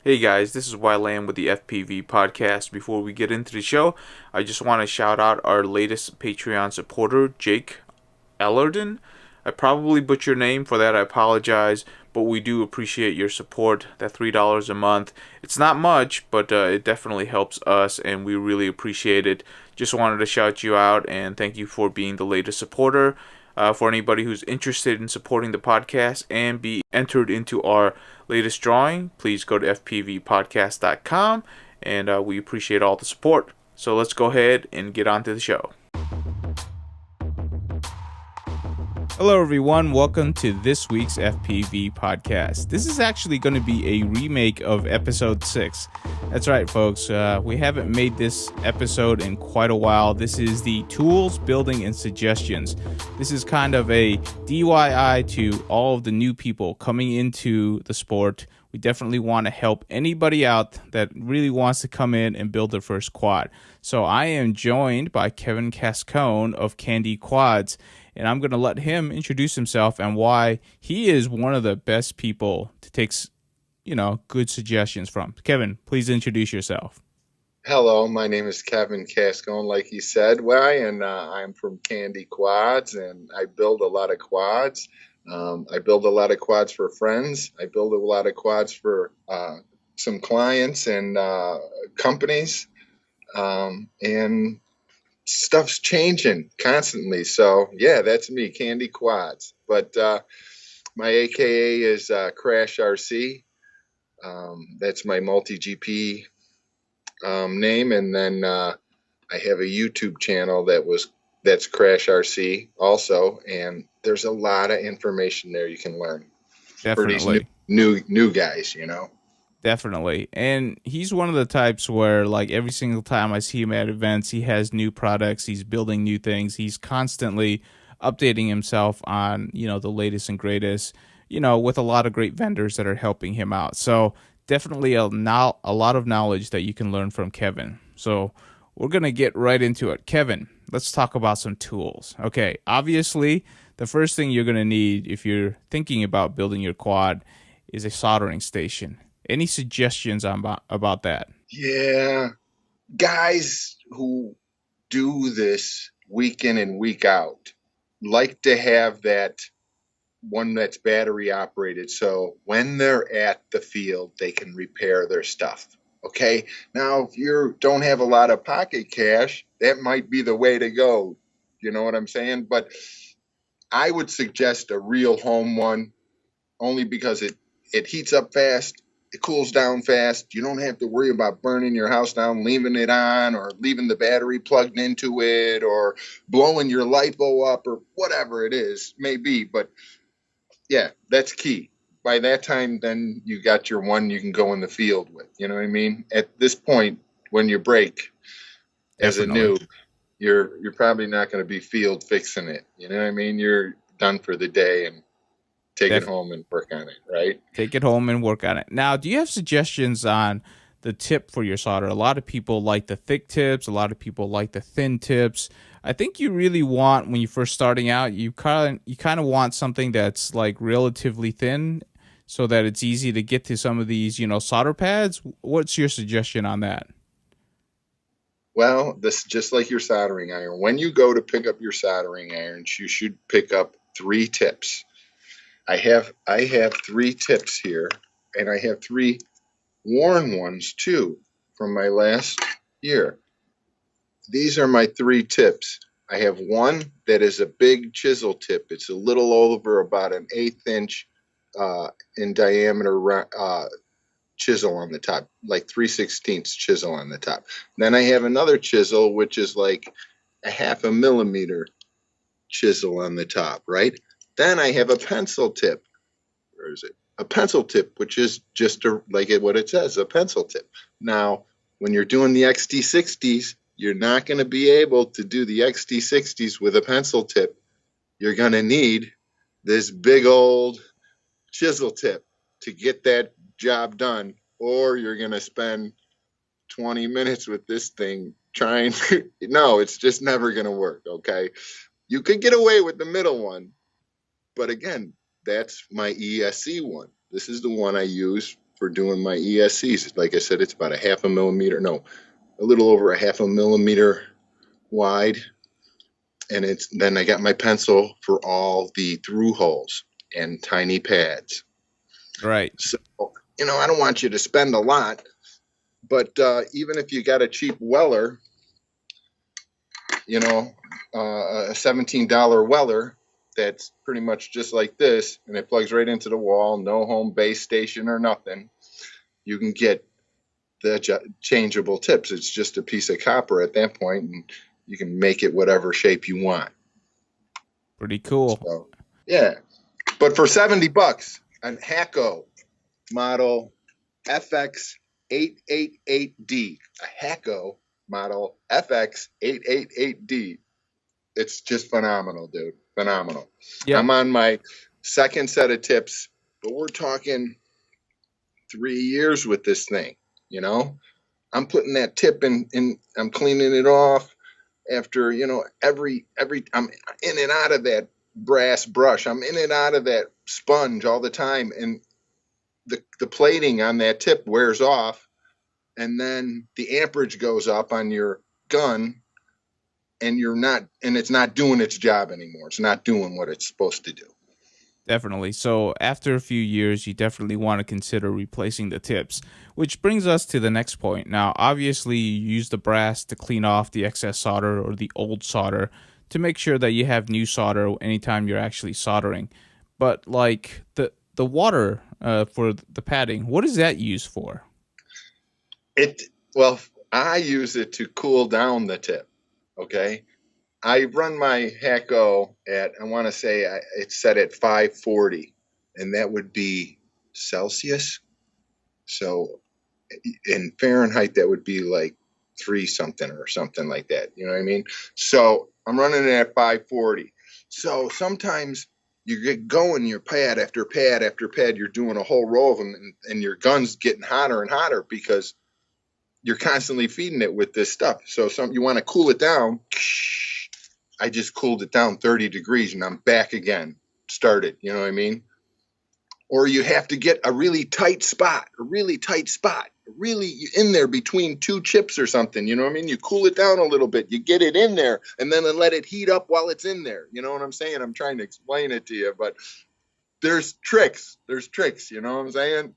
Hey guys, this is Wyland with the FPV podcast. Before we get into the show, I just want to shout out our latest Patreon supporter, Jake Ellerden. I probably butchered your name, for that I apologize, but we do appreciate your support. That $3 a month, it's not much, but it definitely helps us and we really appreciate it. Just wanted to shout you out and thank you for being the latest supporter. For anybody who's interested in supporting the podcast and be entered into our latest drawing, please go to fpvpodcast.com, and we appreciate all the support. So let's go ahead and get on to the show. Hello, everyone. Welcome to this week's FPV podcast. This is actually going to be a remake of episode 6. That's right, folks. We haven't made this episode in quite a while. This is the tools, building, and suggestions. This is kind of a DIY to all of the new people coming into the sport. We definitely want to help anybody out that really wants to come in and build their first quad. So I am joined by Kevin Cascone of Candy Quads, and I'm going to let him introduce himself and why he is one of the best people to take, good suggestions from. Kevin, please introduce yourself. Hello, my name is Kevin Cascone, like you said, and I'm from Candy Quads, and I build a lot of quads. I build a lot of quads for friends. I build a lot of quads for some clients and companies, and stuff's changing constantly. So, yeah, that's me, Candy Quads. But my AKA is Crash RC. That's my multi-GP name, and then I have a YouTube channel that's Crash RC also, and there's a lot of information there you can learn. Definitely. For these new guys, Definitely. And he's one of the types where, like, every single time I see him at events, he has new products, he's building new things, he's constantly updating himself on, the latest and greatest, with a lot of great vendors that are helping him out. So definitely a lot of knowledge that you can learn from Kevin. So we're going to get right into it. Kevin, let's talk about some tools. Okay, obviously, the first thing you're going to need if you're thinking about building your quad is a soldering station. Any suggestions about that? Yeah, guys who do this week in and week out like to have that one that's battery operated, so when they're at the field, they can repair their stuff. Okay, now if you don't have a lot of pocket cash, that might be the way to go. You know what I'm saying? But I would suggest a real home one, only because it heats up fast. It cools down fast. You don't have to worry about burning your house down, leaving it on, or leaving the battery plugged into it, or blowing your lipo up, or whatever it is, maybe. But yeah, that's key. By that time, then you got your one you can go in the field with. You know what I mean? At this point, when you break as a Definitely. noob, you're probably not going to be field fixing it. You know what I mean? You're done for the day and take it home and work on it, right? Take it home and work on it. Now, do you have suggestions on the tip for your solder? A lot of people like the thick tips. A lot of people like the thin tips. I think you really want, when you're first starting out, you kind of want something that's like relatively thin so that it's easy to get to some of these, solder pads. What's your suggestion on that? Well, this just like your soldering iron. When you go to pick up your soldering irons, you should pick up 3 tips. I have 3 tips here, and I have 3 worn ones too from my last year. These are my 3 tips. I have one that is a big chisel tip. It's a little over about an 1/8 inch in diameter chisel on the top, like 3/16 chisel on the top. Then I have another chisel, which is like a 1/2 millimeter chisel on the top, right? Then I have a pencil tip. Where is it? A pencil tip, which is just like what it says, a pencil tip. Now, when you're doing the XT60s, you're not going to be able to do the XT60s with a pencil tip. You're going to need this big old chisel tip to get that job done, or you're going to spend 20 minutes with this thing trying. No, it's just never going to work, okay? You could get away with the middle one, but again, that's my ESC one. This is the one I use for doing my ESCs. Like I said, it's about a little over a half a millimeter wide. And then I got my pencil for all the through holes and tiny pads. Right. So, I don't want you to spend a lot, but even if you got a cheap Weller, a $17 Weller that's pretty much just like this, and it plugs right into the wall, no home base station or nothing, you can get the changeable tips. It's just a piece of copper at that point, and you can make it whatever shape you want. Pretty cool. So, yeah. But for $70, an Hacko model FX888D, a Hacko model FX888D. It's just phenomenal, dude. Phenomenal. Yep. I'm on my second set of tips, but we're talking 3 years with this thing. I'm putting that tip in, I'm cleaning it off after, every I'm in and out of that brass brush. I'm in and out of that sponge all the time, and the plating on that tip wears off, and then the amperage goes up on your gun, and it's not doing its job anymore. It's not doing what it's supposed to do. Definitely. So after a few years, you definitely want to consider replacing the tips, which brings us to the next point. Now, obviously, you use the brass to clean off the excess solder or the old solder to make sure that you have new solder anytime you're actually soldering. But like the water for the padding, what is that used for? Well, I use it to cool down the tip. Okay. I run my Hacko at, I want to say it's set at 540, and that would be Celsius. So in Fahrenheit, that would be like 3 something or something like that. You know what I mean? So I'm running it at 540. So sometimes you get going your pad after pad after pad. You're doing a whole row of them, and your gun's getting hotter and hotter because you're constantly feeding it with this stuff. So you want to cool it down. I just cooled it down 30 degrees and I'm back again. Started, you know what I mean? Or you have to get a really tight spot, really in there between two chips or something, you know what I mean? You cool it down a little bit, you get it in there, and then let it heat up while it's in there. You know what I'm saying? I'm trying to explain it to you, but there's tricks, you know what I'm saying?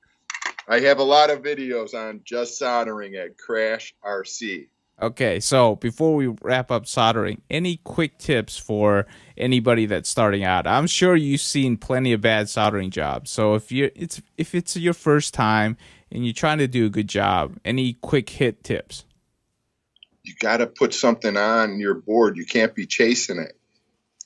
I have a lot of videos on just soldering at Crash RC. Okay, so before we wrap up soldering, any quick tips for anybody that's starting out? I'm sure you've seen plenty of bad soldering jobs. So if it's your first time and you're trying to do a good job, any quick hit tips? You got to put something on your board. You can't be chasing it.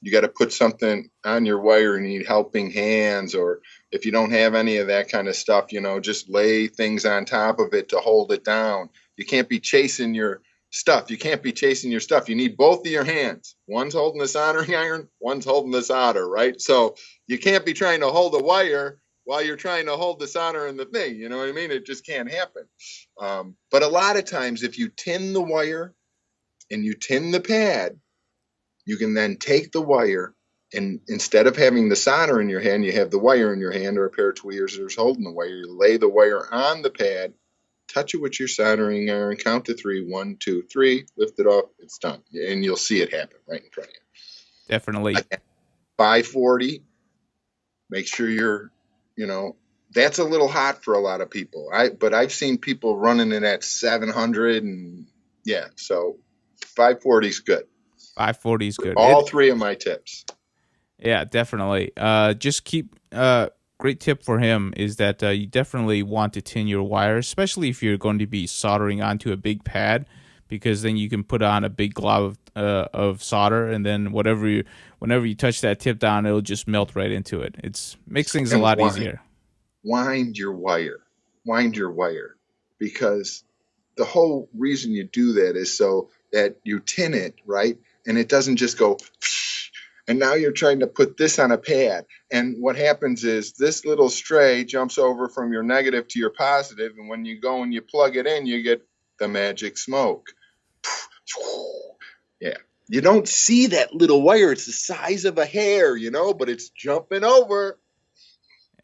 You got to put something on your wire. You need helping hands, or if you don't have any of that kind of stuff, just lay things on top of it to hold it down. You can't be chasing your stuff. You need both of your hands. One's holding the soldering iron, one's holding the solder, right? So you can't be trying to hold the wire while you're trying to hold the solder in the thing. You know what I mean? It just can't happen. But a lot of times, if you tin the wire and you tin the pad, you can then take the wire, and instead of having the solder in your hand, you have the wire in your hand, or a pair of tweezers holding the wire. You lay the wire on the pad, touch it with your soldering iron, count to 3, 1, 2, 3, lift it off, it's done. And you'll see it happen right in front of you. Definitely. 540, make sure that's a little hot for a lot of people. But I've seen people running it at 700, and yeah, so 540 is good. 540 is good. All three of my tips. Yeah, definitely. Just keep. Great tip for him is that you definitely want to tin your wire, especially if you're going to be soldering onto a big pad, because then you can put on a big glob of solder, and then whenever you touch that tip down, it'll just melt right into it. It makes things a lot easier. Wind your wire, because the whole reason you do that is so that you tin it, right? And it doesn't just go, and now you're trying to put this on a pad. And what happens is this little stray jumps over from your negative to your positive, and when you go and you plug it in, you get the magic smoke. Yeah. You don't see that little wire. It's the size of a hair, but it's jumping over.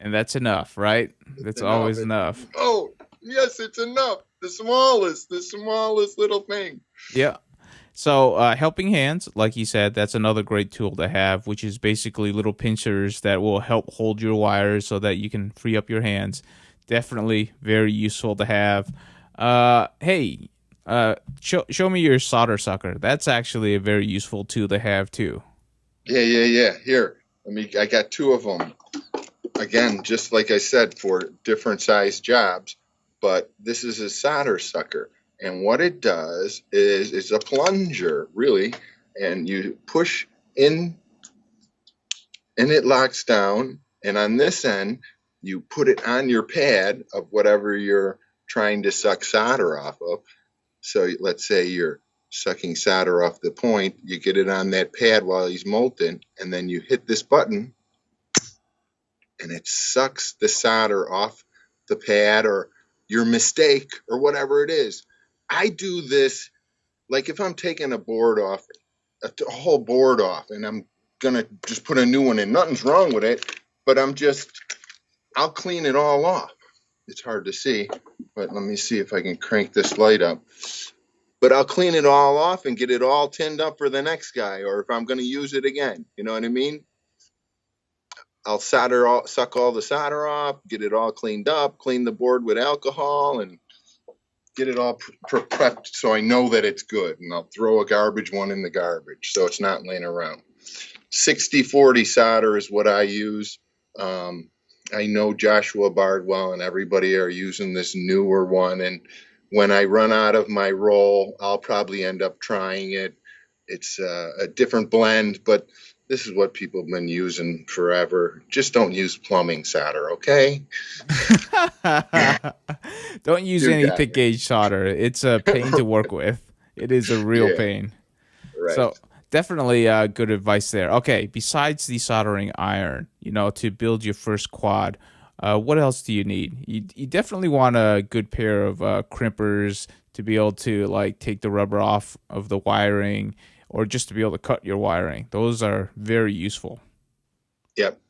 And that's enough, right? It's That's enough. always enough. Oh, yes, it's enough. The smallest little thing. Yeah. So, helping hands, like you said, that's another great tool to have, which is basically little pincers that will help hold your wires so that you can free up your hands. Definitely very useful to have. Hey, show me your solder sucker. That's actually a very useful tool to have too. Yeah. Here, I got two of them. Again, just like I said, for different size jobs, but this is a solder sucker. And what it does is it's a plunger, really, and you push in and it locks down. And on this end, you put it on your pad of whatever you're trying to suck solder off of. So let's say you're sucking solder off the point, you get it on that pad while he's molten, and then you hit this button and it sucks the solder off the pad or your mistake or whatever it is. I do this like if I'm taking a board off, a whole board off, and I'm gonna just put a new one in. Nothing's wrong with it, but I'll clean it all off. It's hard to see, but let me see if I can crank this light up. But I'll clean it all off and get it all tinned up for the next guy, or if I'm going to use it again. You know what I mean? I'll suck all the solder off, get it all cleaned up, clean the board with alcohol, and get it all prepped so I know that it's good. And I'll throw a garbage one in the garbage so it's not laying around. 60-40 solder is what I use. I know Joshua Bardwell and everybody are using this newer one. And when I run out of my roll, I'll probably end up trying it. It's a different blend, but this is what people have been using forever. Just don't use plumbing solder, okay? Don't use You any got thick gauge solder. It's a pain to work with. It is a real Yeah, pain. right. So definitely good advice there. Okay, besides the soldering iron, to build your first quad, what else do you need? You definitely want a good pair of crimpers to be able to like take the rubber off of the wiring, or just to be able to cut your wiring. Those are very useful. Yep.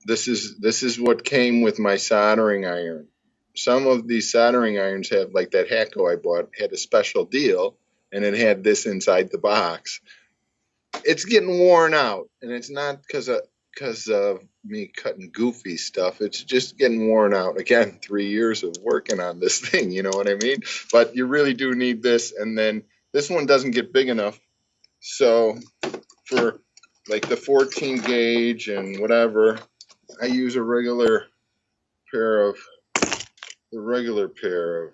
This is what came with my soldering iron. Some of these soldering irons have, like that Hacko I bought had a special deal, and it had this inside the box. It's getting worn out, and it's not because of me cutting goofy stuff. It's just getting worn out. Again, 3 years of working on this thing. You know what I mean? But you really do need this, and then this one doesn't get big enough. So for like the 14 gauge and whatever, I use pair of a regular pair of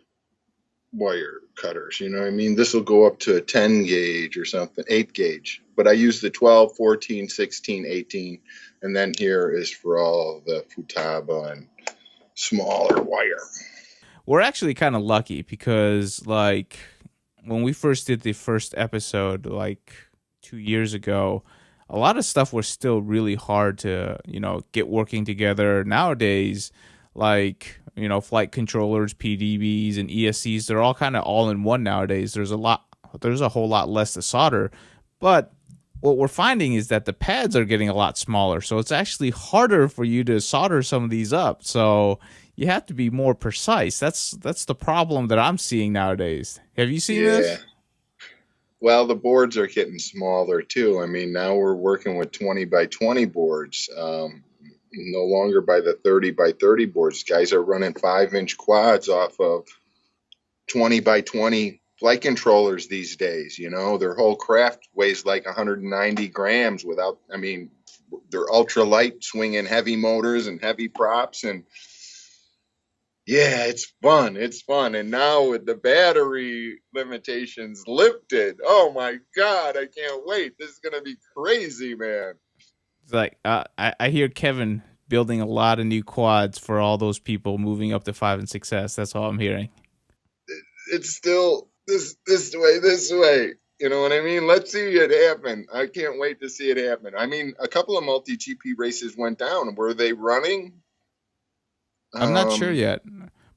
wire cutters. You know what I mean? This will go up to a 10 gauge or something, 8 gauge. But I use the 12, 14, 16, 18. And then here is for all the Futaba and smaller wire. We're actually kind of lucky because, like, when we first did the first episode, like 2 years ago, a lot of stuff was still really hard to, get working together. Nowadays, like, flight controllers, PDBs, and ESCs, they're all kind of all in one nowadays. There's a whole lot less to solder. But what we're finding is that the pads are getting a lot smaller. So it's actually harder for you to solder some of these up. So you have to be more precise. That's the problem that I'm seeing nowadays. Have you seen Yeah. this? Well, the boards are getting smaller too. I mean, now we're working with 20 by 20 boards. No longer by the 30 by 30 boards. Guys are running 5-inch quads off of 20 by 20 flight controllers these days. Their whole craft weighs like 190 grams without, I mean, they're ultra light, swinging heavy motors and heavy props. And yeah, it's fun. It's fun. And now with the battery limitations lifted, oh my God, I can't wait. This is going to be crazy, man. It's like I hear Kevin building a lot of new quads for all those people moving up to 5 and 6S. That's all I'm hearing. It's still this way. You know what I mean? Let's see it happen. I can't wait to see it happen. I mean, a couple of multi-GP races went down. Were they running? I'm not sure Um, yet,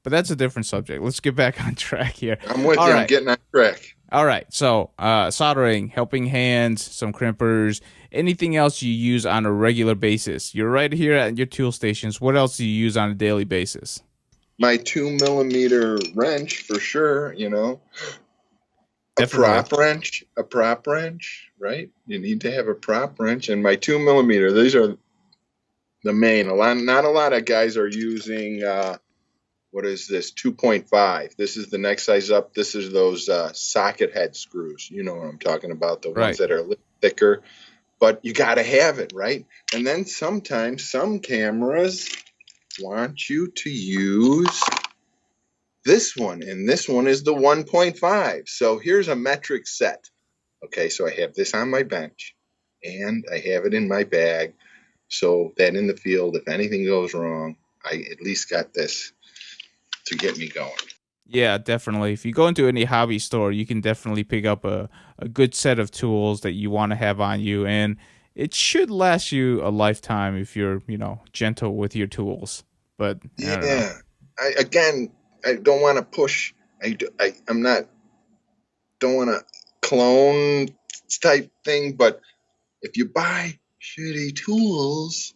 But that's a different subject. Let's get back on track here. I'm with All you. I'm right. getting on track. All right. So, soldering, helping hands, some crimpers, anything else you use on a regular basis. You're right here at your tool stations. What else do you use on a daily basis? My 2 millimeter wrench for sure, Definitely. a prop wrench, right? You need to have a prop wrench, and my 2 millimeter. These are the main. Not a lot of guys are using. What is this? 2.5. This is the next size up. This is those socket head screws. You know what I'm talking about? The ones Right. that are a little thicker. But you got to have it, right? And then sometimes some cameras want you to use this one, and this one is the 1.5. So here's a metric set. Okay, so I have this on my bench, and I have it in my bag, so that in the field, if anything goes wrong, I at least got this to get me going. Yeah, definitely. If you go into any hobby store, you can definitely pick up a good set of tools that you want to have on you. And it should last you a lifetime if you're, gentle with your tools. But I don't know. Yeah, I don't want to push. I'm not don't want to clone type thing, but if you buy shitty tools,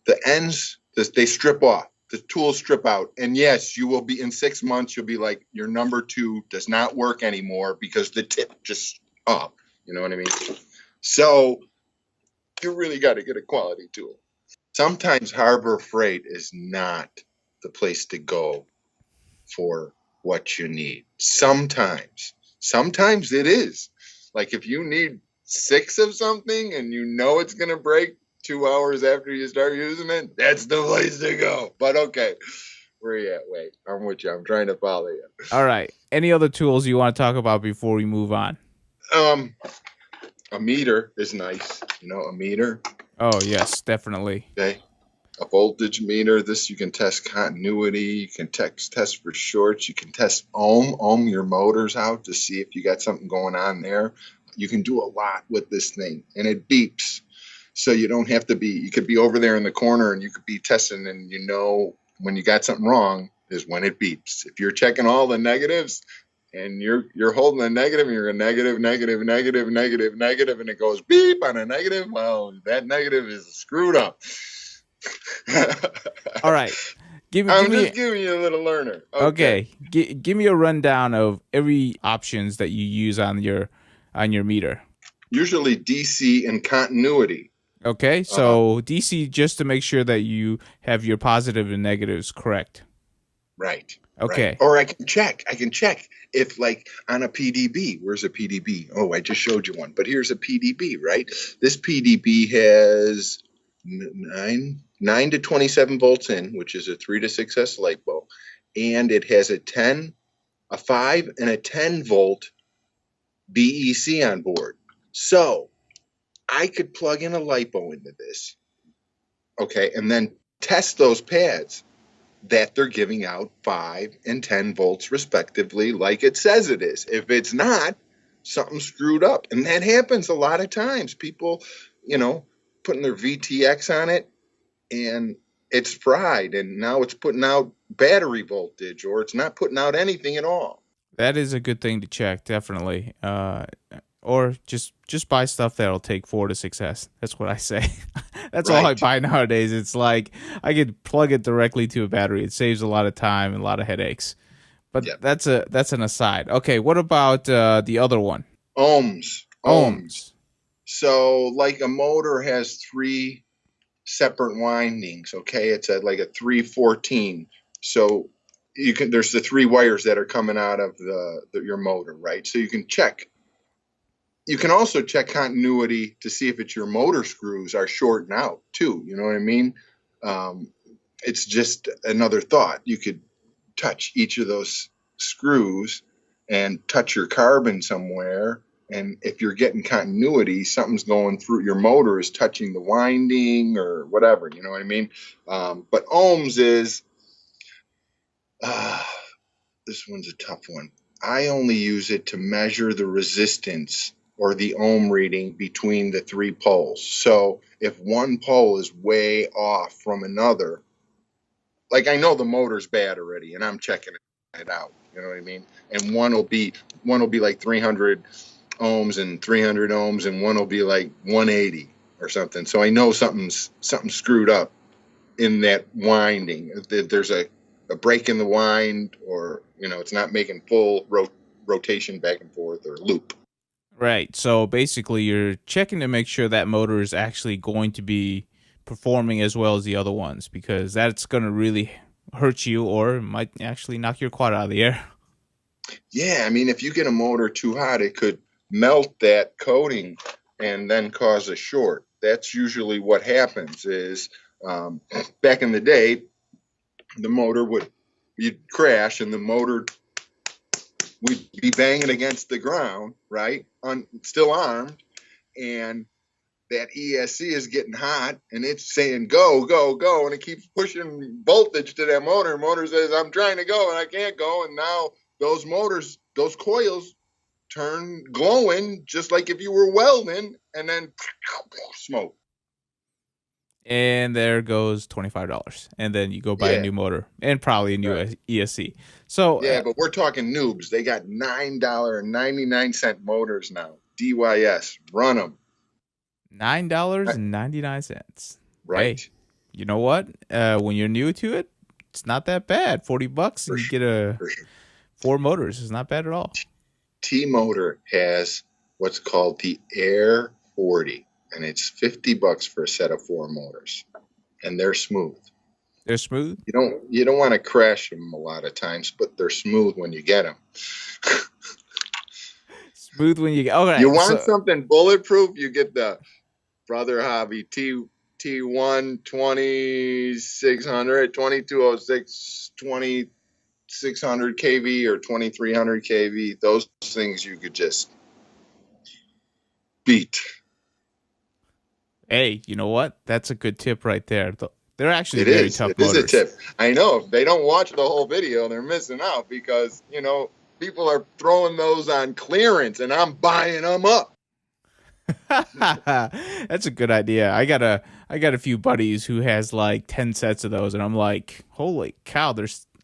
the ends they strip off. The tools strip out, and yes, you will be in 6 months. You'll be like, your number 2 does not work anymore because the tip just up. You know what I mean? So you really got to get a quality tool. Sometimes Harbor Freight is not the place to go for what you need. Sometimes it is. Like if you need 6 of something and you know it's going to break 2 hours after you start using it, that's the place to go. But okay, where are you at? Wait, I'm with you. I'm trying to follow you. All right. Any other tools you want to talk about before we move on? Um, a meter is nice. A meter. Oh, yes, definitely. Okay. A voltage meter. This you can test continuity. You can test for shorts. You can test ohm your motors out to see if you got something going on there. You can do a lot with this thing, and it beeps. So you don't have to be. You could be over there in the corner, and you could be testing, and when you got something wrong is when it beeps. If you're checking all the negatives, and you're holding a negative, and you're a negative, negative, negative, negative, negative, and it goes beep on a negative. Well, that negative is screwed up. All right. I'm just giving you a little learner. Okay. Give me a rundown of every options that you use on your meter. Usually DC and continuity. Okay, so DC just to make sure that you have your positive and negatives correct. Right. Okay. Right. Or I can check if like on a PDB. Where's a PDB? Oh, I just showed you one. But here's a PDB, right? This PDB has 9 to 27 volts in, which is a 3 to 6S LiPo, and it has a 5 and a 10 volt BEC on board. So I could plug in a LiPo into this, okay, and then test those pads that they're giving out 5 and 10 volts respectively, like it says it is. If it's not, something's screwed up. And that happens a lot of times. People, putting their VTX on it, and it's fried, and now it's putting out battery voltage, or it's not putting out anything at all. That is a good thing to check, definitely. Or just buy stuff that'll take 4 to 6S. That's what I say. That's all I buy nowadays. It's like I could plug it directly to a battery. It saves a lot of time and a lot of headaches. But that's an aside. Okay, what about the other one? Ohms. So like a motor has 3 separate windings. Okay, it's like a 314. So there's the 3 wires that are coming out of your motor, right? So you can check. You can also check continuity to see if it's your motor screws are shorting out too. You know what I mean? It's just another thought. You could touch each of those screws and touch your carbon somewhere. And if you're getting continuity, something's going through your motor is touching the winding or whatever. You know what I mean? But ohms is, this one's a tough one. I only use it to measure the resistance or the ohm reading between the 3 poles. So if one pole is way off from another, like I know the motor's bad already, and I'm checking it out. You know what I mean? And one will be like 300 ohms and 300 ohms, and one will be like 180 or something. So I know something's screwed up in that winding. There's a break in the wind, or it's not making full rotation back and forth or loop. Right. So basically, you're checking to make sure that motor is actually going to be performing as well as the other ones, because that's going to really hurt you, or it might actually knock your quad out of the air. Yeah, I mean, if you get a motor too hot, it could melt that coating and then cause a short. That's usually what happens. Is back in the day, the motor you'd crash, and the motor would be banging against the ground, right? Still armed, and that ESC is getting hot, and it's saying go, go, go, and it keeps pushing voltage to that motor. Motor says, I'm trying to go and I can't go, and now those coils turn glowing just like if you were welding, and then smoke. And there goes $25, and then you go buy a Yeah, new motor and probably a new right. ESC. So Yeah, but we're talking noobs. They got $9.99 motors now. DYS, run them. $9.99. Hey, Right. you know what? When you're new to it, it's not that bad. $40 For, and you get a for sure. 4 motors. It's not bad at all. T-Motor has what's called the Air 40, and it's $50 for a set of 4 motors, and they're smooth. They're smooth. You don't want to crash them a lot of times, but they're smooth when you get them. Smooth when you get. Okay, You want so something bulletproof? You get the Brother Hobby T1 2600, 2206, 2600 kV or 2300 kV. Those things you could just beat. hey, you know what? That's a good tip right there. They're actually It very is. tough It is a motors. tip. I know if they don't watch the whole video, they're missing out, because people are throwing those on clearance, and I'm buying them up. That's a good idea. I got a few buddies who has like 10 sets of those, and I'm like, holy cow!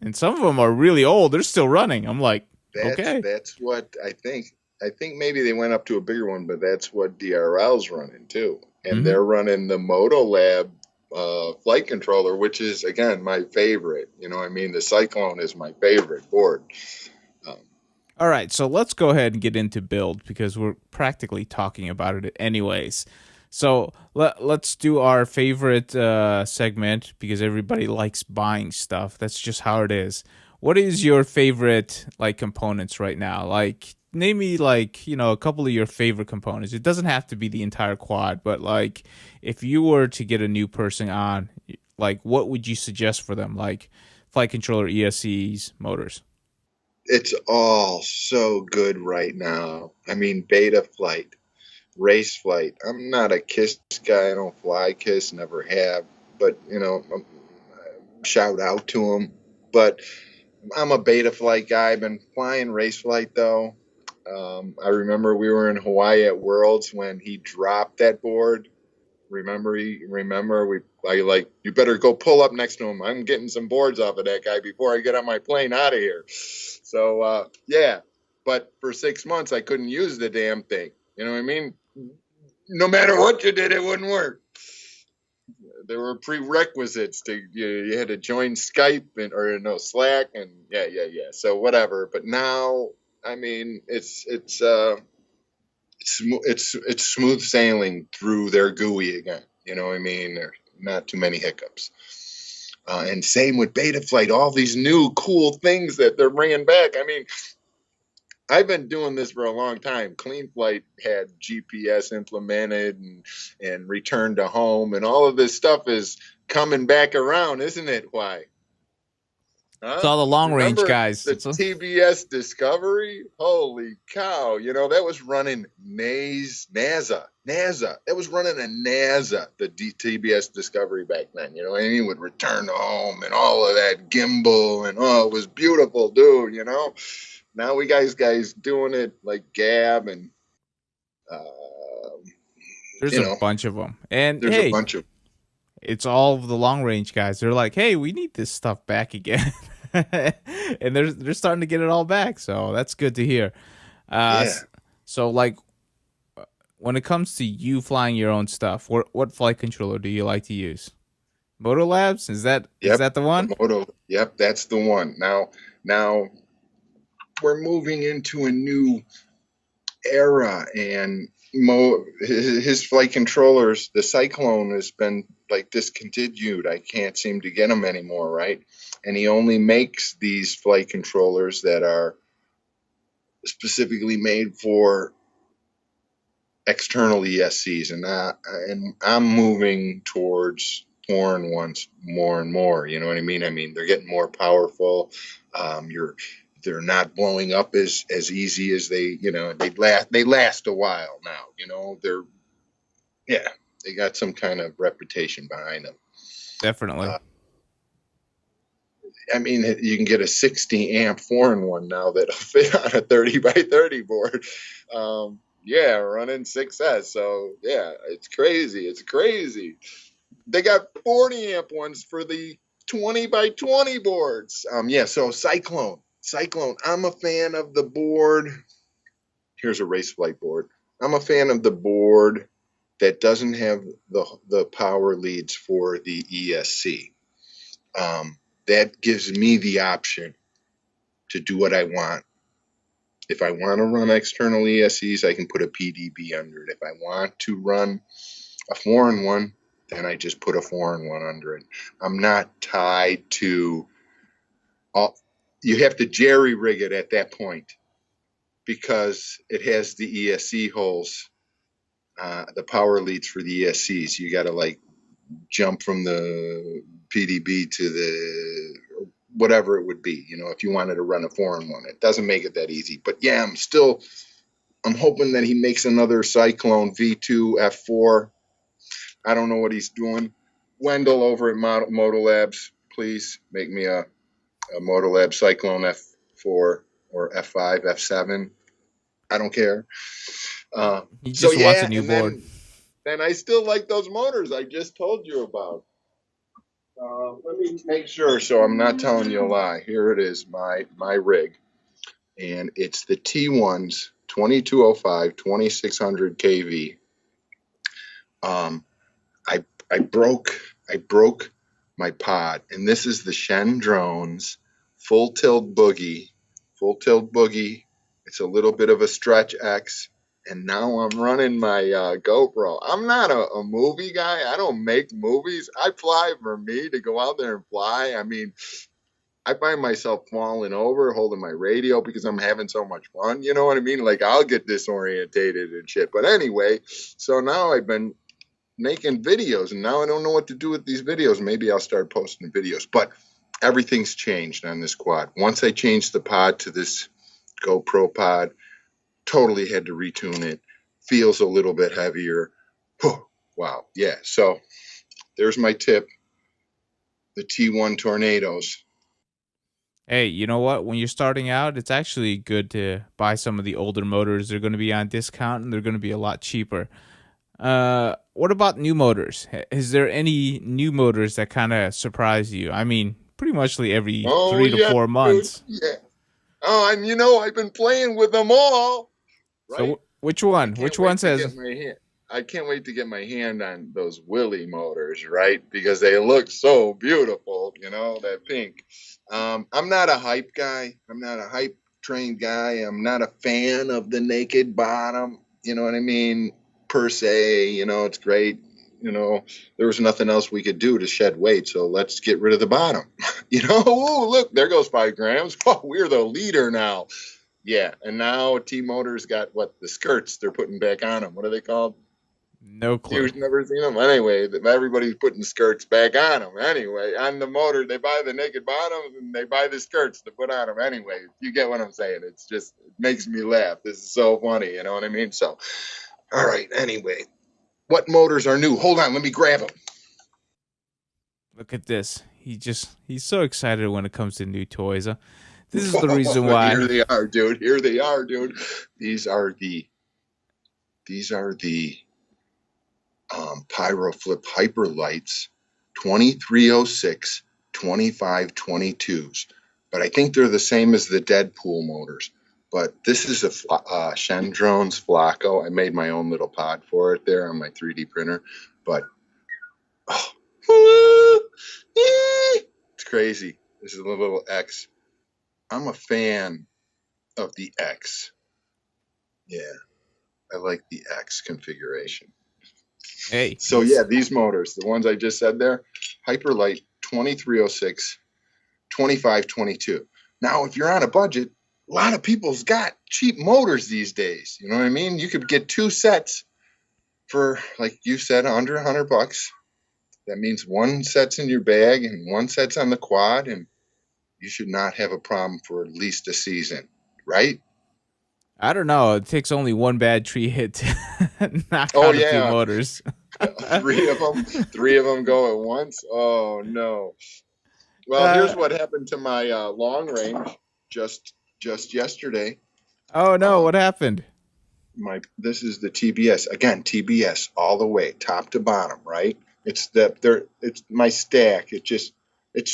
And some of them are really old. They're still running. I'm like, okay. That's what I think. I think maybe they went up to a bigger one, but that's what DRL's running too, and Hmm. they're running the Moto Lab flight controller, which is again my favorite. I mean, the Cyclone is my favorite board. Um, All right, so let's go ahead and get into build, because we're practically talking about it anyways. So let's do our favorite segment, because everybody likes buying stuff. That's just how it is. What is your favorite like components right now? Like name me like, a couple of your favorite components. It doesn't have to be the entire quad, but like if you were to get a new person on, like what would you suggest for them? Like flight controller, ESCs, motors. it's all so good right now. I mean, beta flight, race flight. I'm not a KISS guy. I don't fly KISS, never have. But shout out to them. But I'm a beta flight guy. I've been flying race flight though. I remember we were in Hawaii at Worlds when he dropped that board. Remember you better go pull up next to him. I'm getting some boards off of that guy before I get on my plane out of here. So yeah, but for 6 months I couldn't use the damn thing. You know what I mean? No matter what you did, it wouldn't work. There were prerequisites to you had to join Skype or no Slack, and yeah. So whatever. But now, I mean, it's smooth sailing through their GUI again. You know what I mean? There's not too many hiccups. And same with Betaflight, all these new cool things that they're bringing back. I mean, I've been doing this for a long time. Clean Flight had GPS implemented and return to home, and all of this stuff is coming back around, isn't it? Why? It's Huh? all the long range Remember guys. the TBS Discovery? Holy cow. That was running NASA. That was running a NASA, the TBS Discovery back then. And he would return home and all of that gimbal, and it was beautiful, dude. Now we guys doing it like Gab, and uh, There's you a know, bunch of them. And there's a hey, bunch of it's all of the long range guys. They're like, hey, we need this stuff back again. And they're starting to get it all back. So that's good to hear. Yeah. So like when it comes to you flying your own stuff, what flight controller do you like to use? Moto Labs? Is Yep. that the one? The Moto. Yep. That's the one. Now we're moving into a new era, and his flight controllers, the Cyclone has been like discontinued. I can't seem to get them anymore, right? And he only makes these flight controllers that are specifically made for external ESCs, and I'm moving towards foreign ones more and more. You know what I mean? I mean, they're getting more powerful. They're not blowing up as easy as they last a while now. They got some kind of reputation behind them. Definitely. I mean, you can get a 60 amp foreign one now that'll fit on a 30 by 30 board. Running 6S. So yeah, it's crazy. It's crazy. They got 40 amp ones for the 20 by 20 boards. So Cyclone. I'm a fan of the board. Here's a race flight board. I'm a fan of the board that doesn't have the power leads for the ESC. That gives me the option to do what I want. If I want to run external ESCs, I can put a PDB under it. If I want to run a foreign one, then I just put a foreign one under it. I'm not tied to you have to jerry rig it at that point because it has the ESC holes, the power leads for the ESCs. You got to like jump from the PDB to the whatever it would be, if you wanted to run a foreign one. It doesn't make it that easy. But yeah, I'm hoping that he makes another Cyclone V2 F4. I don't know what he's doing. Wendell over at Moto Labs, please make me a Moto Lab Cyclone F4 or F5, F7. I don't care. He just wants a new and board. then I still like those motors I just told you about. Let me make sure so I'm not telling you a lie. Here it is, my rig. And it's the T1s 2205 2600 kV. I broke my pod, and this is the Shen Drones full tilt boogie. It's a little bit of a stretch X, and now I'm running my GoPro. I'm not a movie guy. I don't make movies. I fly for me to go out there and fly. I mean, I find myself falling over, holding my radio because I'm having so much fun. You know what I mean? Like, I'll get disorientated and shit. But anyway, so now I've been making videos, and now I don't know what to do with these videos. Maybe I'll start posting videos. But everything's changed on this quad. Once I changed the pod to this GoPro pod, totally had to retune it. Feels a little bit heavier. Wow. Yeah. So there's my tip. The T1 Tornadoes. Hey, you know what? When you're starting out, it's actually good to buy some of the older motors. They're going to be on discount and they're going to be a lot cheaper. What about new motors? Is there any new motors that kind of surprise you? I mean, pretty much every 3 to 4 months. Dude. Yeah. Oh, and I've been playing with them all. Right? So which one? Which one says? I can't wait to get my hand on those Willy motors, right? Because they look so beautiful, that pink. I'm not a hype guy. I'm not a hype trained guy. I'm not a fan of the naked bottom. You know what I mean? Per se, it's great. There was nothing else we could do to shed weight, so let's get rid of the bottom. Ooh, look, there goes 5 grams. Oh, we're the leader now. Yeah, and now T-Motors got the skirts they're putting back on them. What are they called? No clue. You've never seen them? Anyway, everybody's putting skirts back on them. Anyway, on the motor, they buy the naked bottoms and they buy the skirts to put on them. Anyway, you get what I'm saying. It makes me laugh. This is so funny. You know what I mean? So, all right, anyway. What motors are new? Hold on, let me grab them. Look at this. He's so excited when it comes to new toys. This is the reason why. Here they are, dude. These are the Pyro Flip Hyper Lights 2306 2522s. But I think they're the same as the Deadpool motors. But this is a Chendrone's Flacco. I made my own little pod for it there on my 3D printer. But it's crazy. This is a little X. I'm a fan of the X. Yeah, I like the X configuration. Hey, So yeah, these motors, the ones I just said there, Hyperlight 2306, 2522. Now, if you're on a budget, a lot of people's got cheap motors these days. You know what I mean? You could get 2 sets for, like you said, under $100. That means 1 set's in your bag and 1 set's on the quad, and you should not have a problem for at least a season, right? I don't know. It takes only one bad tree hit to knock Oh out a few yeah, motors. 3 of them go at once. Oh no. Well, here's what happened to my long range just yesterday. Oh no, what happened? This is the TBS again. TBS all the way, top to bottom, right? It's my stack. It's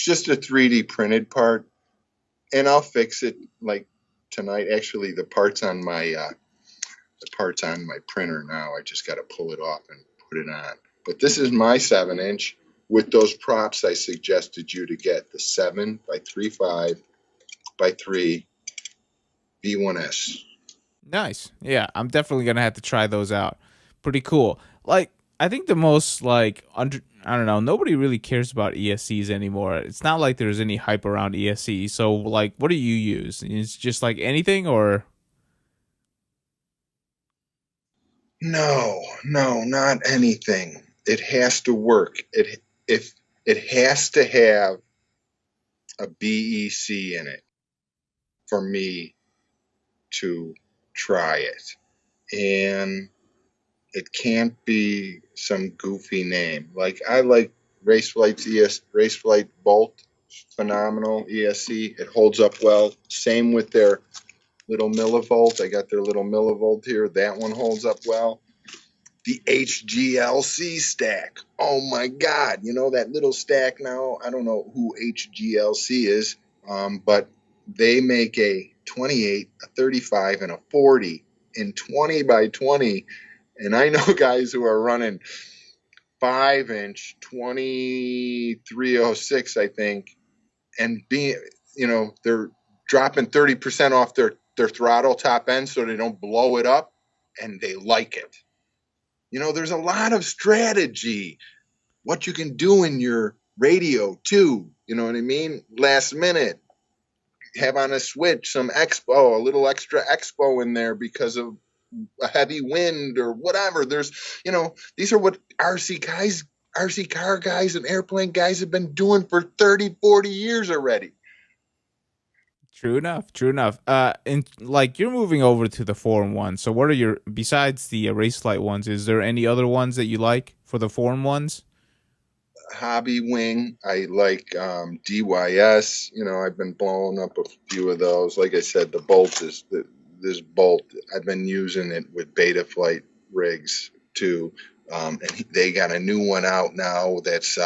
just a 3D printed part, and I'll fix it like tonight. Actually, the parts on my printer now. I just got to pull it off and put it on. But this is my 7-inch with those props I suggested you to get, the 7 by 3.5 by 3 V1S. Nice. Yeah, I'm definitely gonna have to try those out. Pretty cool. Like, I think the most I don't know, nobody really cares about ESCs anymore. It's not like there's any hype around ESC. So like, what do you use? It's just like anything, or No, not anything. It has to work. It has to have a BEC in it for me to try it. And it can't be some goofy name. Like I like Raceflight Bolt, phenomenal ESC. It holds up well. Same with their little millivolt. I got their little millivolt here. That one holds up well. The HGLC stack. Oh my God. You know that little stack now? I don't know who HGLC is, but they make a 28, a 35, and a 40 in 20 by 20. And I know guys who are running 5-inch 2306, I think, and they're dropping 30% off their throttle top end so they don't blow it up, and they like it. There's a lot of strategy, what you can do in your radio too. You know what I mean? Last minute, have on a switch some expo, a little extra expo in there because of a heavy wind or whatever. These are what RC car guys and airplane guys have been doing for 30, 40 years already. True enough. True enough. And like, you're moving over to the Forum ones. So what are your, besides the Racelight ones, is there any other ones that you like for the Forum ones? Hobby Wing, I like DYS. I've been blowing up a few of those. Like I said, the bolt is this bolt. I've been using it with Betaflight rigs too. And they got a new one out now that's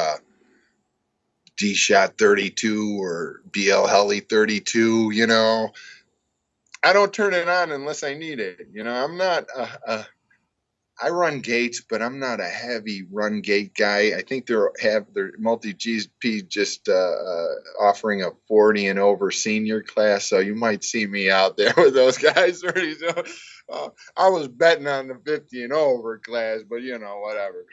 D-Shot 32 or BL Heli 32. I don't turn it on unless I need it. I'm not I run gates, but I'm not a heavy run gate guy. I think they're multi GP just offering a 40 and over senior class, so you might see me out there with those guys. I was betting on the 50 and over class, but whatever.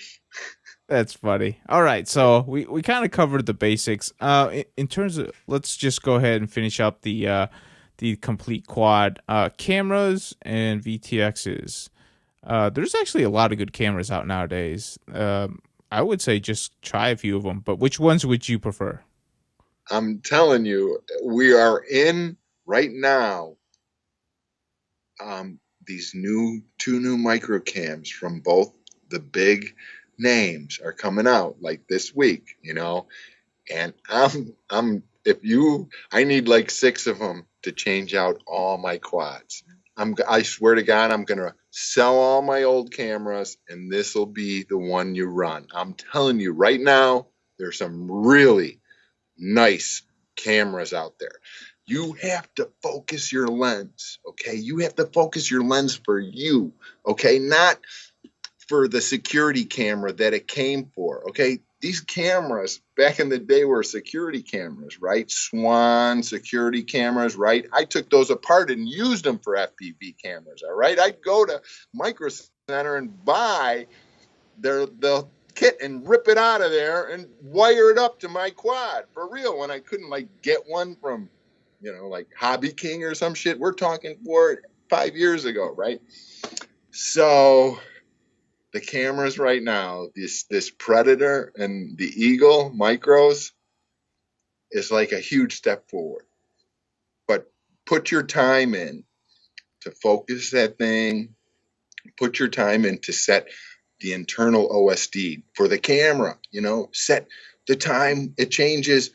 That's funny. All right, so we kind of covered the basics. In terms of, let's just go ahead and finish up the complete quad cameras and VTXs. There's actually a lot of good cameras out nowadays. I would say just try a few of them, but which ones would you prefer? I'm telling you, we are in right now. These two new micro cams from both the big names are coming out like this week, and I need like 6 of them to change out all my quads. I swear to God, I'm going to sell all my old cameras, and this will be the one you run. I'm telling you right now, There's some really nice cameras out there. You have to focus your lens, okay? You have to focus your lens for you, okay? Not for the security camera that it came for, okay? These cameras back in the day were security cameras, right? Swan security cameras, right? I took those apart and used them for FPV cameras, all right? I'd go to Micro Center and buy the kit and rip it out of there and wire it up to my quad for real when I couldn't like get one from, like Hobby King or some shit. We're talking 5 years ago, right? So the cameras right now, this Predator and the Eagle micros is like a huge step forward. But put your time in to focus that thing. Put your time in to set the internal OSD for the camera. Set the time it changes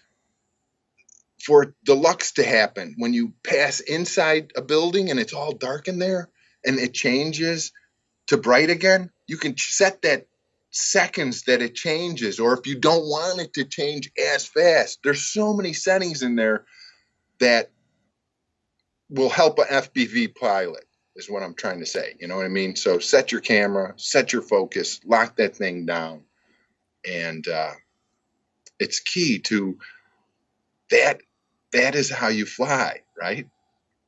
for the lux to happen when you pass inside a building and it's all dark in there and it changes to bright again. You can set that seconds that it changes, or if you don't want it to change as fast, there's so many settings in there that will help an FPV pilot, is what I'm trying to say. You know what I mean? So set your camera, set your focus, lock that thing down. And it's key to that. That is how you fly, right?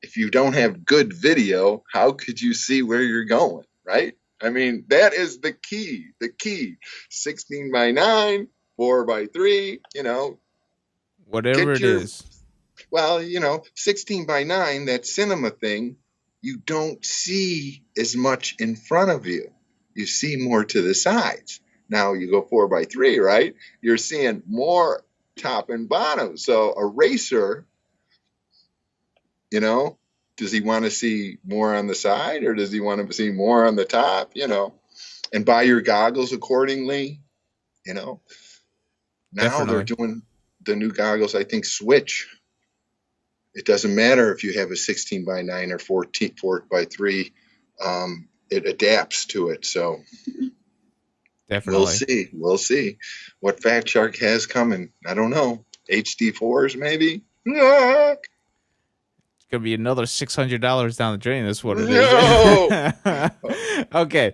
If you don't have good video, how could you see where you're going, right? I mean, that is the key. 16:9, 4:3, Whatever it is. Well, 16:9, that cinema thing, you don't see as much in front of you. You see more to the sides. Now you go 4:3, right? You're seeing more top and bottom. So a racer, does he want to see more on the side or does he want to see more on the top, and buy your goggles accordingly, Now Definitely. they're doing the new goggles, I think, switch. It doesn't matter if you have a 16:9 or 4:3. It adapts to it. So Definitely. We'll see what Fat Shark has coming. I don't know. HD4s maybe? It's gonna be another $600 down the drain. That's what it is. No! Okay.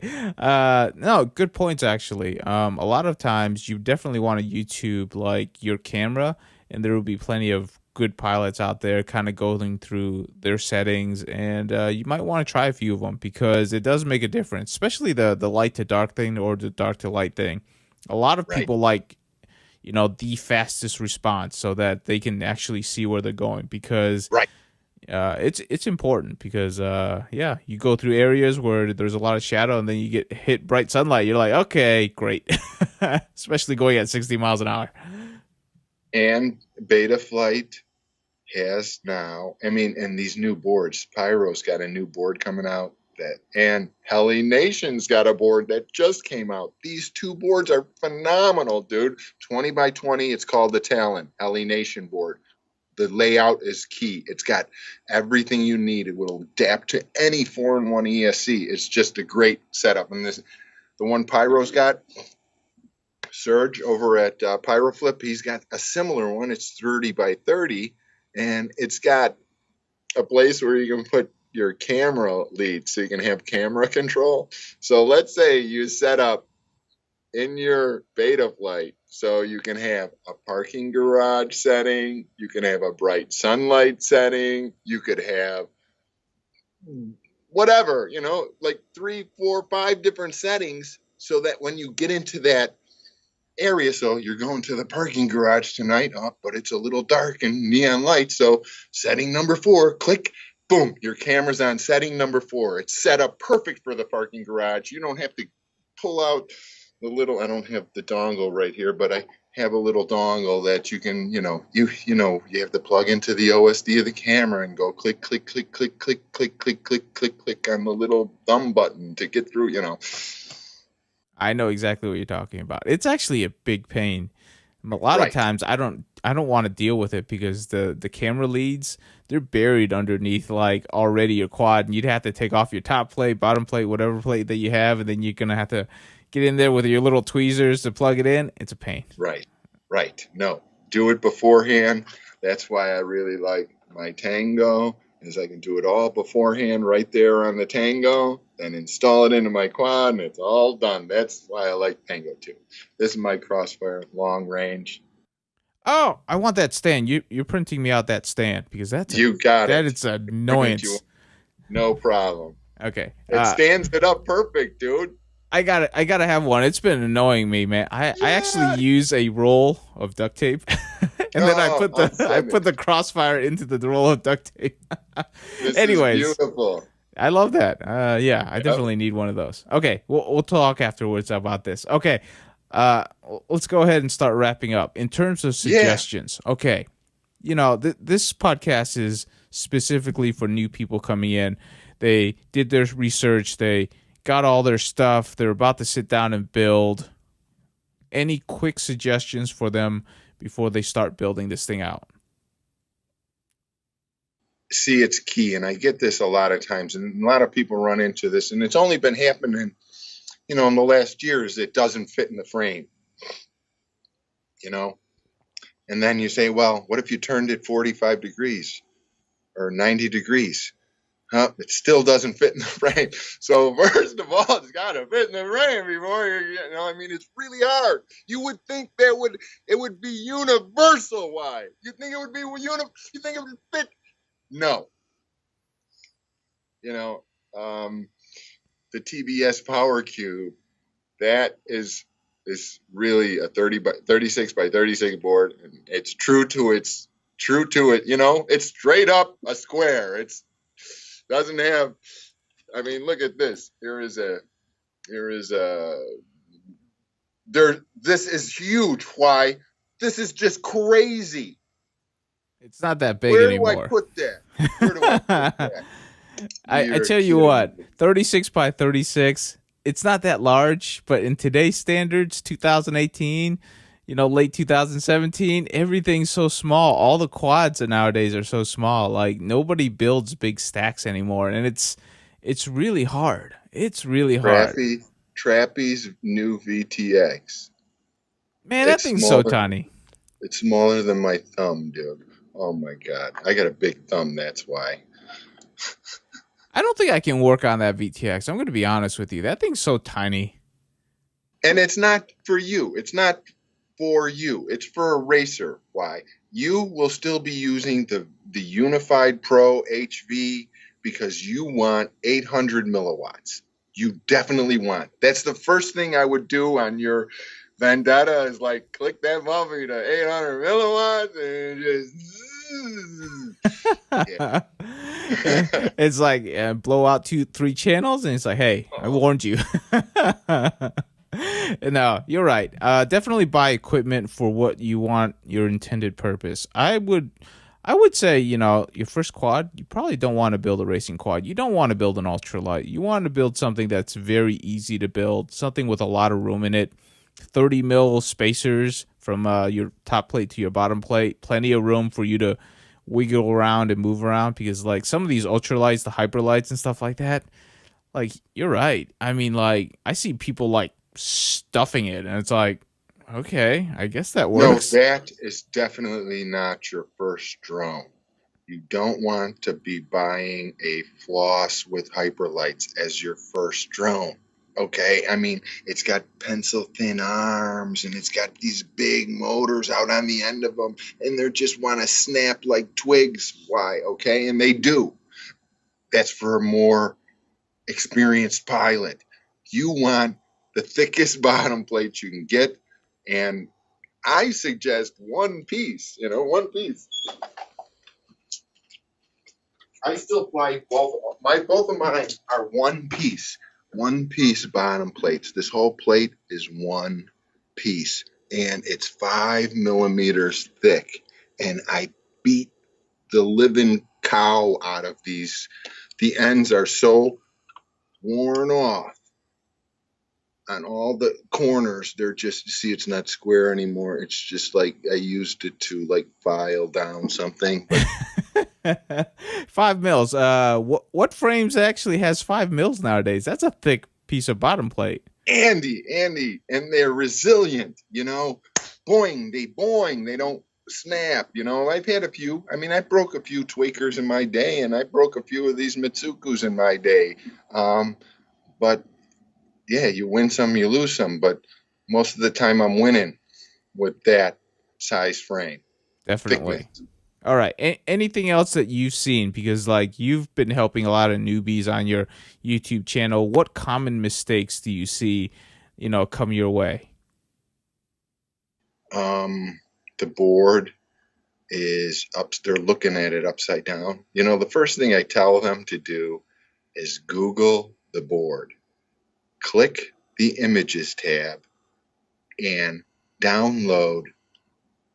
No, good points actually. A lot of times you definitely want to YouTube like your camera, and there will be plenty of good pilots out there kind of going through their settings, and you might want to try a few of them because it does make a difference, especially the light to dark thing or the dark to light thing. A lot of people like the fastest response so that they can actually see where they're going because it's important because you go through areas where there's a lot of shadow and then you get hit bright sunlight. You're like, okay, great. Especially going at 60 miles an hour. And Betaflight has now, and these new boards, Pyro's got a new board coming out, and Heli Nation's got a board that just came out. These two boards are phenomenal, dude. 20x20, it's called the Talon Heli Nation board. The layout is key. It's got everything you need. It will adapt to any 4-in-1 ESC. It's just a great setup. And the one Pyro's got, Serge over at Pyroflip, he's got a similar one. It's 30x30, and it's got a place where you can put your camera lead so you can have camera control. So let's say you set up in your Betaflight so you can have a parking garage setting, you can have a bright sunlight setting, you could have whatever, like 3, 4, 5 different settings so that when you get into that area, so you're going to the parking garage tonight, but it's a little dark and neon light, so setting number 4, click, boom, your camera's on setting number 4. It's set up perfect for the parking garage. You don't have to pull out the little, I don't have the dongle right here, but I have a little dongle that you can, you have to plug into the OSD of the camera and go click, click, click, click, click, click, click, click, click, click on the little thumb button to get through, I know exactly what you're talking about. It's actually a big pain. A lot of times I don't want to deal with it because the camera leads, they're buried underneath like already your quad, and you'd have to take off your top plate, bottom plate, whatever plate that you have, and then you're gonna have to get in there with your little tweezers to plug it in. It's a pain. Right. Right. No, do it beforehand. That's why I really like my Tango, is I can do it all beforehand right there on the Tango, then install it into my quad, and it's all done. That's why I like Tango too. This is my Crossfire long range. Oh, I want that stand. You're printing me out that stand because You got that it. is an Print you, annoyance. no problem. Okay. It stands it up perfect, dude. I gotta have one. It's been annoying me, man. I actually Yeah. use a roll of duct tape, and then I put I'm the crossfire into the roll of duct tape. This is Anyways, beautiful. I love that. Yeah, I Yep. definitely need one of those. Okay, we'll talk afterwards about this. Okay, let's go ahead and start wrapping up. In terms of suggestions, okay, this podcast is specifically for new people coming in. They did their research. They got all their stuff. They're about to sit down and build. Any quick suggestions for them before they start building this thing out? See, it's key, and I get this a lot of times, and a lot of people run into this, and it's only been happening, in the last years. It doesn't fit in the frame, and then you say, well, what if you turned it 45 degrees or 90 degrees? It still doesn't fit in the frame. So first of all, it's got to fit in the frame before it's really hard. You would think it would be universal. Why? You think it would be you think it would fit? No. The TBS Power Cube, that is really a 36 by 36 board, and it's true to it. It's straight up a square. It's doesn't have. Look at this. This is huge. Why? This is just crazy. It's not that big Where anymore. do I put that? Where do I put that? I tell you what, 36 by 36, it's not that large, but in today's standards, 2018, late 2017, everything's so small. All the quads nowadays are so small. Like, nobody builds big stacks anymore, and it's really hard. It's really hard. Trappy's new VTX. Man, that thing's so tiny. It's smaller than my thumb, dude. Oh my God. I got a big thumb, that's why. I don't think I can work on that VTX. I'm going to be honest with you. That thing's so tiny. And it's not for you. It's not for you. It's for a racer. Why? You will still be using the Unified Pro HV because you want 800 milliwatts. You definitely want. That's the first thing I would do on your Vendetta is like click that bumper to 800 milliwatts and just yeah. It's like blow out 2-3 channels, and it's like, hey, I warned you. No, you're right. Definitely buy equipment for what you want, your intended purpose. I would say, your first quad, you probably don't want to build a racing quad. You don't want to build an ultralight. You want to build something that's very easy to build, something with a lot of room in it. 30 mil spacers from your top plate to your bottom plate. Plenty of room for you to wiggle around and move around, because like some of these ultralights, the hyperlights and stuff like that, like, you're right. I see people like stuffing it, and it's like, okay, I guess that works. No, that is definitely not your first drone. You don't want to be buying a floss with hyperlights as your first drone. Okay, it's got pencil thin arms, and it's got these big motors out on the end of them, and they just want to snap like twigs. Why? Okay, and they do. That's for a more experienced pilot. You want the thickest bottom plate you can get, and I suggest one piece. One piece. I still fly both of mine are one piece bottom plates. This whole plate is one piece, and it's 5 millimeters thick, and I beat the living cow out of these. The ends are so worn off on all the corners. They're just, see, it's not square anymore. It's just like I used it to like file down something. But 5 mils. What frames actually has 5 mils nowadays? That's a thick piece of bottom plate. Andy, and they're resilient. boing, they don't snap. I've had a few. I mean, I broke a few tweakers in my day, and I broke a few of these Mitsukus in my day. But yeah, you win some, you lose some, but most of the time I'm winning with that size frame, thickness. Definitely. All right. Anything else that you've seen? Because like you've been helping a lot of newbies on your YouTube channel. What common mistakes do you see, come your way? The board is up. They're looking at it upside down. The first thing I tell them to do is Google the board, click the images tab, and download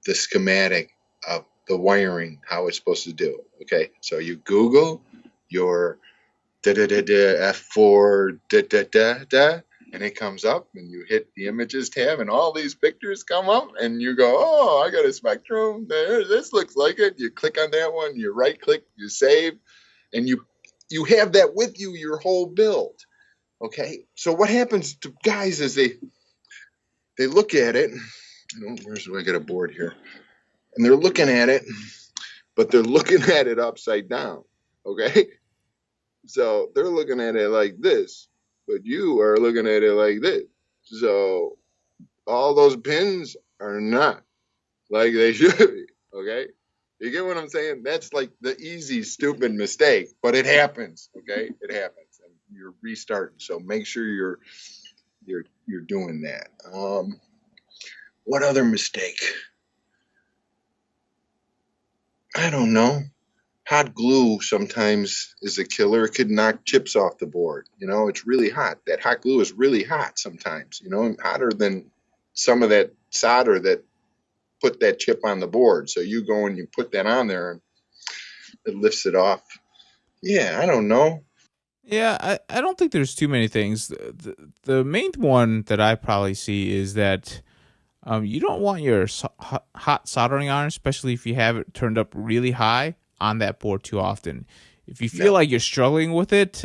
the schematic of the wiring, how it's supposed to do. Okay, so you Google your da da da da F4 da da da da, and it comes up, and you hit the images tab, and all these pictures come up, and you go, oh, I got a Spectrum there. This looks like it. You click on that one, you right click, you save, and you have that with you your whole build. Okay, so what happens to guys is they look at it. Where's I got a board here, and they're looking at it, but they're looking at it upside down. Okay, so they're looking at it like this, but you are looking at it like this. So all those pins are not like they should be. Okay, you get what I'm saying? That's like the easy, stupid mistake, but it happens. Okay, it happens, and you're restarting. So make sure you're doing that. What other mistake? I don't know. Hot glue sometimes is a killer. It could knock chips off the board. It's really hot. That hot glue is really hot sometimes, hotter than some of that solder that put that chip on the board. So you go and you put that on there and it lifts it off. Yeah, I don't know. Yeah, I don't think there's too many things. The main one that I probably see is that you don't want your hot soldering iron, especially if you have it turned up really high, on that board too often. If you feel No, like you're struggling with it,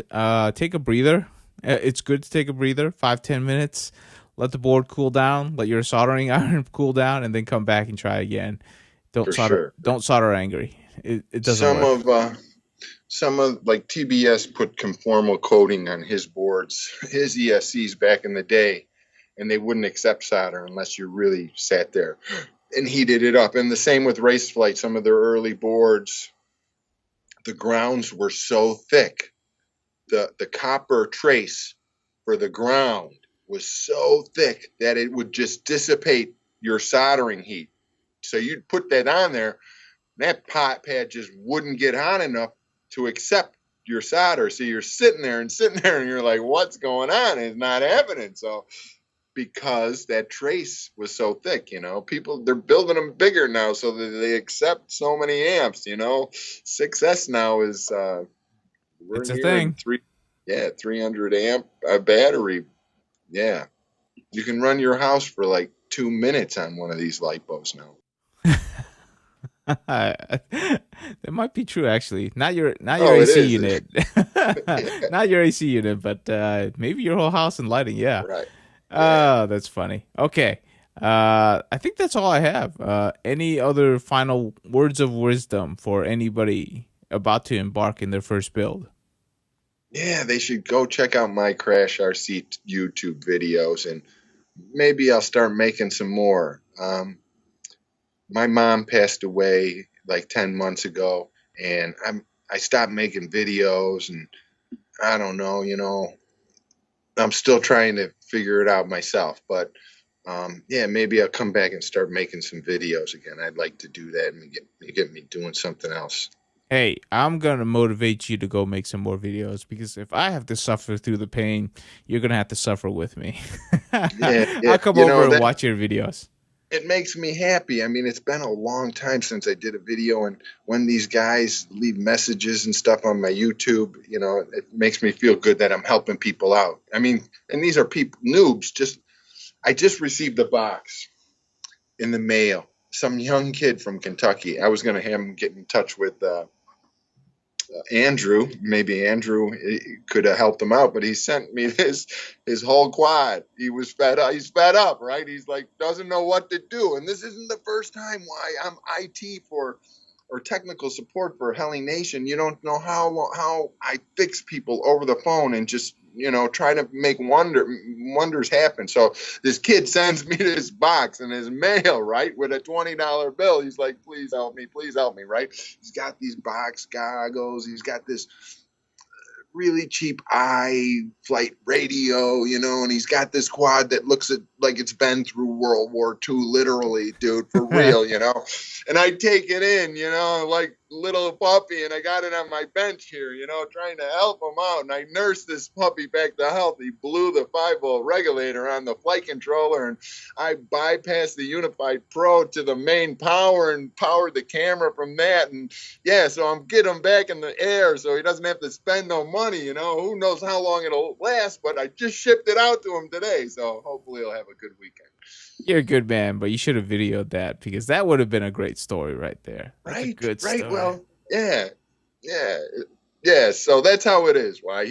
take a breather. It's good to take a breather, 5-10 minutes. Let the board cool down. Let your soldering iron cool down, and then come back and try again. Don't for solder. sure. Don't solder angry. It doesn't Some work. of like TBS put conformal coating on his boards, his ESCs back in the day, and they wouldn't accept solder unless you really sat there and heated it up. And the same with Race Flight. Some of their early boards, the grounds were so thick, the copper trace for the ground was so thick that it would just dissipate your soldering heat. So you'd put that on there, that pot pad just wouldn't get hot enough to accept your solder. So you're sitting there, and you're like, what's going on? It's not happening. So because that trace was so thick, people, they're building them bigger now so that they accept so many amps. 6S now is we're It's a nearing thing. 300 amp battery. Yeah, you can run your house for like 2 minutes on one of these light bulbs now. That might be true, actually. Not your Oh, it AC is. unit, Yeah, not your AC unit, but maybe your whole house and lighting. Yeah. right. Yeah. Oh, that's funny. Okay. I think that's all I have. Any other final words of wisdom for anybody about to embark in their first build? Yeah, they should go check out my Crash RC YouTube videos, and maybe I'll start making some more. My mom passed away like 10 months ago, and I stopped making videos, and I don't know, I'm still trying to figure it out myself, but yeah, maybe I'll come back and start making some videos again. I'd like to do that and get me doing something else. Hey, I'm gonna motivate you to go make some more videos, because if I have to suffer through the pain, you're gonna have to suffer with me. Yeah, I'll yeah, come over and that watch your videos. it makes me happy. I mean, it's been a long time since I did a video, and when these guys leave messages and stuff on my YouTube, it makes me feel good that I'm helping people out. I mean, and these are people noobs. I just received a box in the mail. Some young kid from Kentucky. I was going to have him get in touch with Andrew, maybe Andrew could have helped him out, but he sent me his whole quad. He was fed up. He's fed up, right? He's like, doesn't know what to do. And this isn't the first time why I'm IT for or technical support for Heli Nation. You don't know how I fix people over the phone and just try to make wonders happen. So this kid sends me this box in his mail, right, with a $20 bill. He's like, please help me, right? He's got these box goggles. He's got this really cheap flight radio, and he's got this quad that looks like it's been through World War II, literally, dude, for real, And I take it in, like little puppy, and I got it on my bench here, trying to help him out. And I nursed this puppy back to health. He blew the 5-volt regulator on the flight controller, and I bypassed the Unified Pro to the main power and powered the camera from that. And yeah, so I'm getting him back in the air so he doesn't have to spend no money, Who knows how long it'll last, but I just shipped it out to him today. So hopefully he'll have a good weekend. You're a good man, but you should have videoed that because that would have been a great story right there. That's right, a good story. Well, yeah. So that's how it is. Why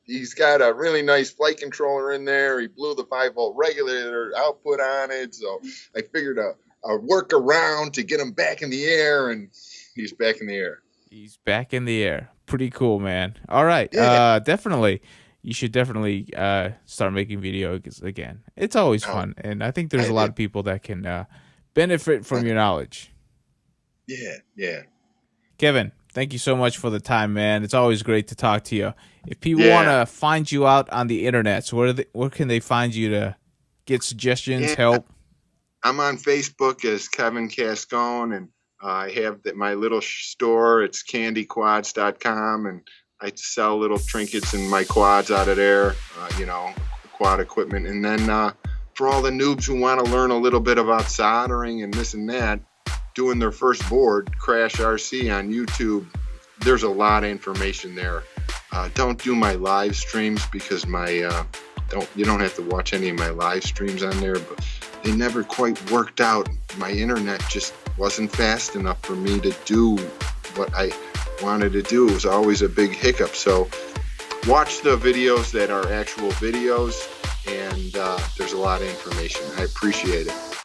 he's got a really nice flight controller in there. He blew the 5-volt regulator output on it. So I figured a workaround to get him back in the air, and he's back in the air. He's back in the air. Pretty cool, man. All right. Yeah. Definitely. You should definitely start making videos again. It's always fun. And I think there's a lot of people that can benefit from your knowledge. Yeah. Kevin, thank you so much for the time, man. It's always great to talk to you. If people want to find you out on the internet, so where can they find you to get suggestions, help? I'm on Facebook as Kevin Cascone, and I have my little store. It's candyquads.com, and I sell little trinkets and my quads out of there, quad equipment. And then for all the noobs who want to learn a little bit about soldering and this and that, doing their first board, Crash RC on YouTube, there's a lot of information there. Don't do my live streams because you don't have to watch any of my live streams on there, but they never quite worked out. My internet just wasn't fast enough for me to do what I wanted to do. It was always a big hiccup. So watch the videos that are actual videos, and there's a lot of information. I appreciate it.